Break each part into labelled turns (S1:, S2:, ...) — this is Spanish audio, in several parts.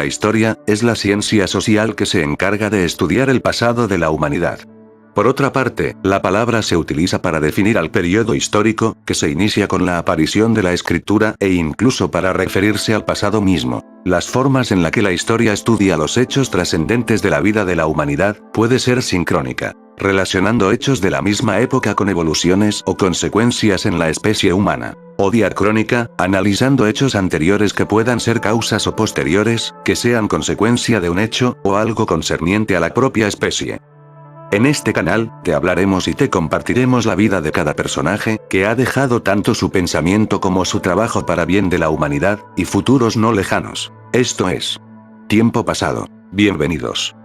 S1: la historia, es la ciencia social que se encarga de estudiar el pasado de la humanidad. Por otra parte, la palabra se utiliza para definir al periodo histórico, que se inicia con la aparición de la escritura, e incluso para referirse al pasado mismo. Las formas en las que la historia estudia los hechos trascendentes de la vida de la humanidad, puede ser sincrónica, relacionando hechos de la misma época con evoluciones o consecuencias en la especie humana, o diacrónica, analizando hechos anteriores que puedan ser causas o posteriores, que sean consecuencia de un hecho, o algo concerniente a la propia especie. En este canal, te hablaremos y te compartiremos la vida de cada personaje, que ha dejado tanto su pensamiento como su trabajo para bien de la humanidad, y futuros no lejanos. Esto es Tiempo Pasado. Bienvenidos.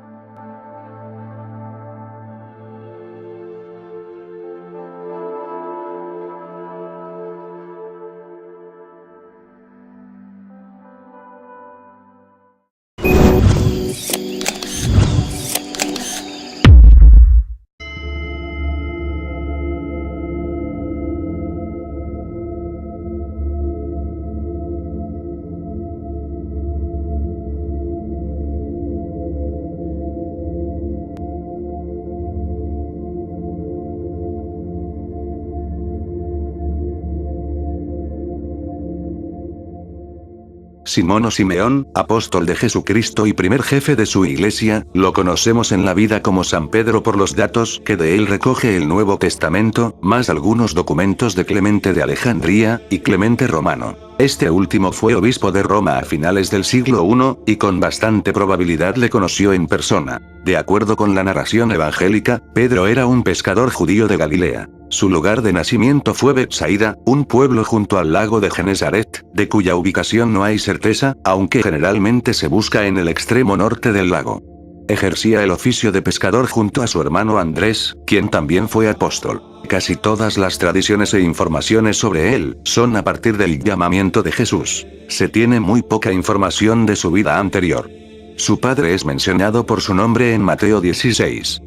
S1: Simón o Simeón, apóstol de Jesucristo y primer jefe de su iglesia, lo conocemos en la vida como San Pedro por los datos que de él recoge el Nuevo Testamento, más algunos documentos de Clemente de Alejandría, y Clemente Romano. Este último fue obispo de Roma a finales del siglo I, y con bastante probabilidad le conoció en persona. De acuerdo con la narración evangélica, Pedro era un pescador judío de Galilea. Su lugar de nacimiento fue Betsaida, un pueblo junto al lago de Genesaret, de cuya ubicación no hay certeza, aunque generalmente se busca en el extremo norte del lago. Ejercía el oficio de pescador junto a su hermano Andrés, quien también fue apóstol. Casi todas las tradiciones e informaciones sobre él son a partir del llamamiento de Jesús. Se tiene muy poca información de su vida anterior. Su padre es mencionado por su nombre en Mateo 16.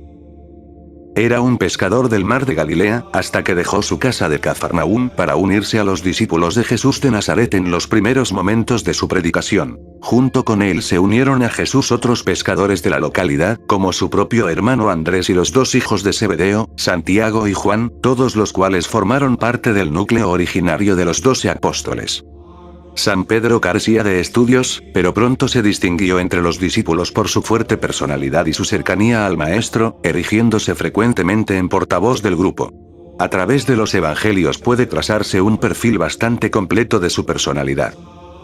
S1: Era un pescador del mar de Galilea, hasta que dejó su casa de Cafarnaúm para unirse a los discípulos de Jesús de Nazaret en los primeros momentos de su predicación. Junto con él se unieron a Jesús otros pescadores de la localidad, como su propio hermano Andrés y los dos hijos de Zebedeo, Santiago y Juan, todos los cuales formaron parte del núcleo originario de los 12 apóstoles. San Pedro carecía de estudios, pero pronto se distinguió entre los discípulos por su fuerte personalidad y su cercanía al Maestro, erigiéndose frecuentemente en portavoz del grupo. A través de los evangelios puede trazarse un perfil bastante completo de su personalidad.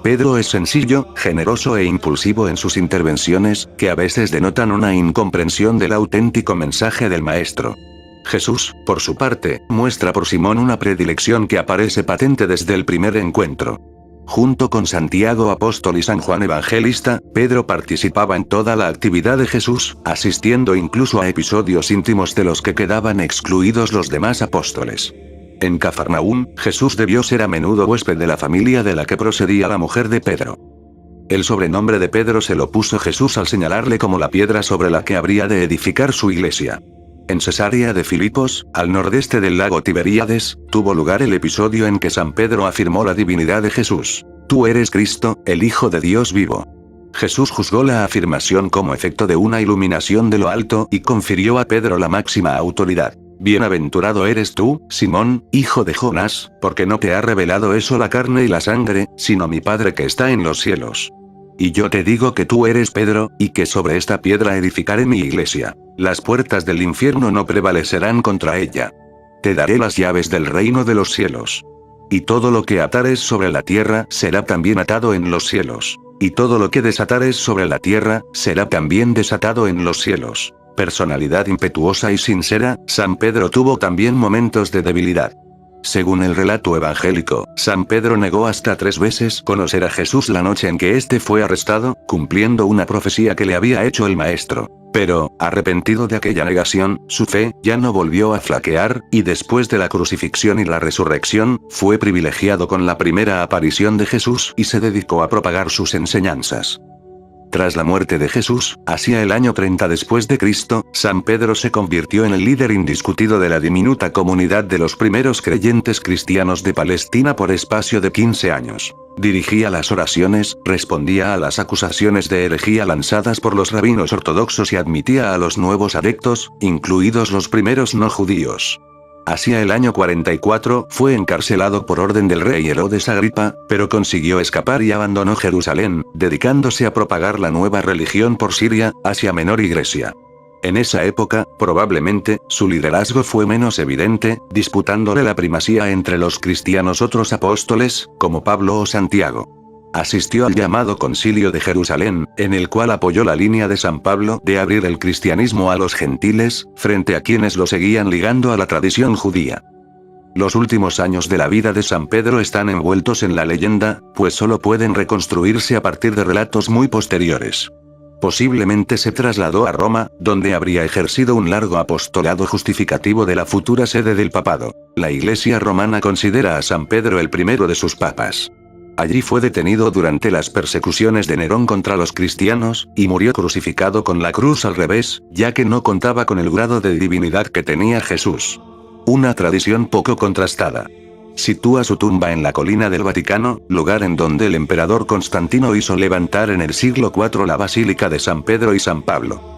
S1: Pedro es sencillo, generoso e impulsivo en sus intervenciones, que a veces denotan una incomprensión del auténtico mensaje del Maestro. Jesús, por su parte, muestra por Simón una predilección que aparece patente desde el primer encuentro. Junto con Santiago apóstol y San Juan evangelista, Pedro participaba en toda la actividad de Jesús, asistiendo incluso a episodios íntimos de los que quedaban excluidos los demás apóstoles. En Cafarnaúm, Jesús debió ser a menudo huésped de la familia de la que procedía la mujer de Pedro. El sobrenombre de Pedro se lo puso Jesús al señalarle como la piedra sobre la que habría de edificar su iglesia. En Cesarea de Filipos, al nordeste del lago Tiberíades, tuvo lugar el episodio en que San Pedro afirmó la divinidad de Jesús. Tú eres Cristo, el Hijo de Dios vivo. Jesús juzgó la afirmación como efecto de una iluminación de lo alto y confirió a Pedro la máxima autoridad. Bienaventurado eres tú, Simón, hijo de Jonás, porque no te ha revelado eso la carne y la sangre, sino mi Padre que está en los cielos. Y yo te digo que tú eres Pedro, y que sobre esta piedra edificaré mi iglesia. Las puertas del infierno no prevalecerán contra ella. Te daré las llaves del reino de los cielos. Y todo lo que atares sobre la tierra será también atado en los cielos. Y todo lo que desatares sobre la tierra será también desatado en los cielos. Personalidad impetuosa y sincera, San Pedro tuvo también momentos de debilidad. Según el relato evangélico, San Pedro negó hasta 3 veces conocer a Jesús la noche en que éste fue arrestado, cumpliendo una profecía que le había hecho el Maestro. Pero, arrepentido de aquella negación, su fe ya no volvió a flaquear, y después de la crucifixión y la resurrección, fue privilegiado con la primera aparición de Jesús y se dedicó a propagar sus enseñanzas. Tras la muerte de Jesús, hacia el año 30 después de Cristo, San Pedro se convirtió en el líder indiscutido de la diminuta comunidad de los primeros creyentes cristianos de Palestina por espacio de 15 años. Dirigía las oraciones, respondía a las acusaciones de herejía lanzadas por los rabinos ortodoxos y admitía a los nuevos adeptos, incluidos los primeros no judíos. Hacia el año 44 fue encarcelado por orden del rey Herodes Agripa, pero consiguió escapar y abandonó Jerusalén, dedicándose a propagar la nueva religión por Siria, Asia Menor y Grecia. En esa época, probablemente, su liderazgo fue menos evidente, disputándole la primacía entre los cristianos otros apóstoles, como Pablo o Santiago. Asistió al llamado Concilio de Jerusalén, en el cual apoyó la línea de San Pablo de abrir el cristianismo a los gentiles, frente a quienes lo seguían ligando a la tradición judía. Los últimos años de la vida de San Pedro están envueltos en la leyenda, pues solo pueden reconstruirse a partir de relatos muy posteriores. Posiblemente se trasladó a Roma, donde habría ejercido un largo apostolado justificativo de la futura sede del papado. La Iglesia romana considera a San Pedro el primero de sus papas. Allí fue detenido durante las persecuciones de Nerón contra los cristianos, y murió crucificado con la cruz al revés, ya que no contaba con el grado de divinidad que tenía Jesús. Una tradición poco contrastada sitúa su tumba en la colina del Vaticano, lugar en donde el emperador Constantino hizo levantar en el siglo IV la Basílica de San Pedro y San Pablo.